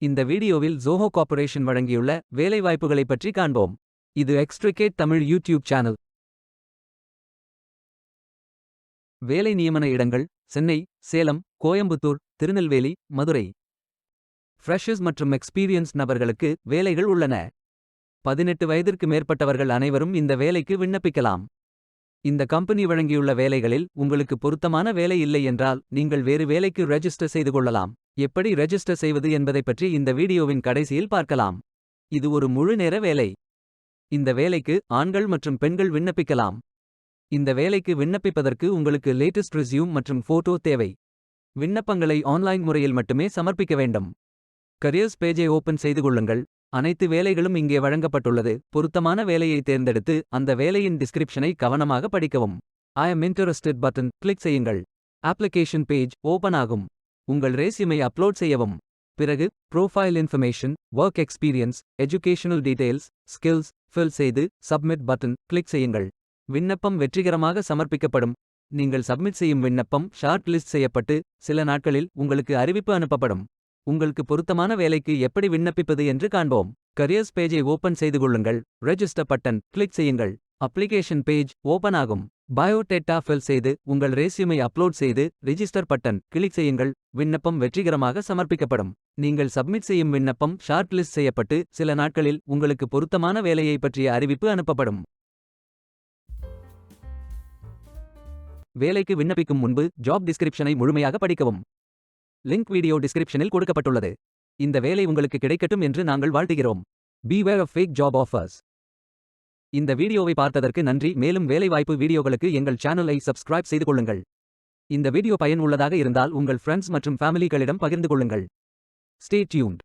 இந்த வீடியோவில் ஜோஹோ கார்ப்பரேஷன் வழங்கியுள்ள வேலைவாய்ப்புகளைப் பற்றி காண்போம். இது எக்ஸ்ட்ரிகேட் தமிழ் யூடியூப் சேனல். வேலை நியமன இடங்கள்: சென்னை, சேலம், கோயம்புத்தூர், திருநெல்வேலி, மதுரை. ஃப்ரெஷர்ஸ் மற்றும் எக்ஸ்பீரியன்ஸ் நபர்களுக்கு வேலைகள் உள்ளன. 18 வயதிற்கு மேற்பட்டவர்கள் அனைவரும் இந்த வேலைக்கு விண்ணப்பிக்கலாம். இந்த கம்பெனி வழங்கியுள்ள வேலைகளில் உங்களுக்கு பொருத்தமான வேலை இல்லை என்றால் நீங்கள் வேறு வேலைக்கு ரெஜிஸ்டர் செய்து கொள்ளலாம். எப்படி ரெஜிஸ்டர் செய்வது என்பதை பற்றி இந்த வீடியோவின் கடைசியில் பார்க்கலாம். இது ஒரு முழு நேர வேலை. இந்த வேலைக்கு ஆண்கள் மற்றும் பெண்கள் விண்ணப்பிக்கலாம். இந்த வேலைக்கு விண்ணப்பிப்பதற்கு உங்களுக்கு லேட்டஸ்ட் ரெஸ்யூம் மற்றும் போட்டோ தேவை. விண்ணப்பங்களை ஆன்லைன் முறையில் மட்டுமே சமர்ப்பிக்க வேண்டும். கரியர்ஸ் பேஜை ஓபன் செய்து கொள்ளுங்கள். அனைத்து வேலைகளும் இங்கே வழங்கப்பட்டுள்ளது. பொருத்தமான வேலையை தேர்ந்தெடுத்து அந்த வேலையின் டிஸ்கிரிப்ஷனை கவனமாக படிக்கவும். ஐ அம் இன்ட்ரஸ்டட் பட்டன் கிளிக் செய்யுங்கள். அப்ளிகேஷன் பேஜ் ஓபன் ஆகும். உங்கள் ரெஸ்யூமை அப்லோட் செய்யவும். பிறகு profile information, work experience, educational details, skills fill செய்து சப்மிட் பட்டன் கிளிக் செய்யுங்கள். விண்ணப்பம் வெற்றிகரமாக சமர்ப்பிக்கப்படும். நீங்கள் சப்மிட் செய்யும் விண்ணப்பம் ஷார்ட் லிஸ்ட் செய்யப்பட்டு சில நாட்களில் உங்களுக்கு அறிவிப்பு அனுப்பப்படும். உங்களுக்கு பொருத்தமான வேலைக்கு எப்படி விண்ணப்பிப்பது என்று காண்போம். கரியர்ஸ் பேஜை ஓபன் செய்து கொள்ளுங்கள். ரெஜிஸ்டர் பட்டன் கிளிக் செய்யுங்கள். அப்ளிகேஷன் பேஜ் ஓபன் ஆகும். பயோடேட்டா ஃபில் செய்து உங்கள் ரெஸ்யூமை அப்லோட் செய்து ரிஜிஸ்டர் பட்டன் கிளிக் செய்யுங்கள். விண்ணப்பம் வெற்றிகரமாக சமர்ப்பிக்கப்படும். நீங்கள் சப்மிட் செய்யும் விண்ணப்பம் ஷார்ட் லிஸ்ட் செய்யப்பட்டு சில நாட்களில் உங்களுக்கு பொருத்தமான வேலையை பற்றிய அறிவிப்பு அனுப்பப்படும். வேலைக்கு விண்ணப்பிக்கும் முன்பு ஜாப் டிஸ்கிரிப்ஷனை முழுமையாக படிக்கவும். லிங்க் வீடியோ டிஸ்கிரிப்ஷனில் கொடுக்கப்பட்டுள்ளது. இந்த வேலை உங்களுக்கு கிடைக்கட்டும் என்று நாங்கள் வாழ்த்துகிறோம். Beware of fake job offers. இந்த வீடியோவை பார்த்ததற்கு நன்றி. மேலும் வேலைவாய்ப்பு வீடியோகளுக்கு எங்கள் சேனலை சப்ஸ்கிரைப் செய்து கொள்ளுங்கள். இந்த வீடியோ பயன் உள்ளதாக இருந்தால் உங்கள் ஃப்ரெண்ட்ஸ் மற்றும் ஃபேமிலிகளிடம் பகிர்ந்து கொள்ளுங்கள். Stay tuned.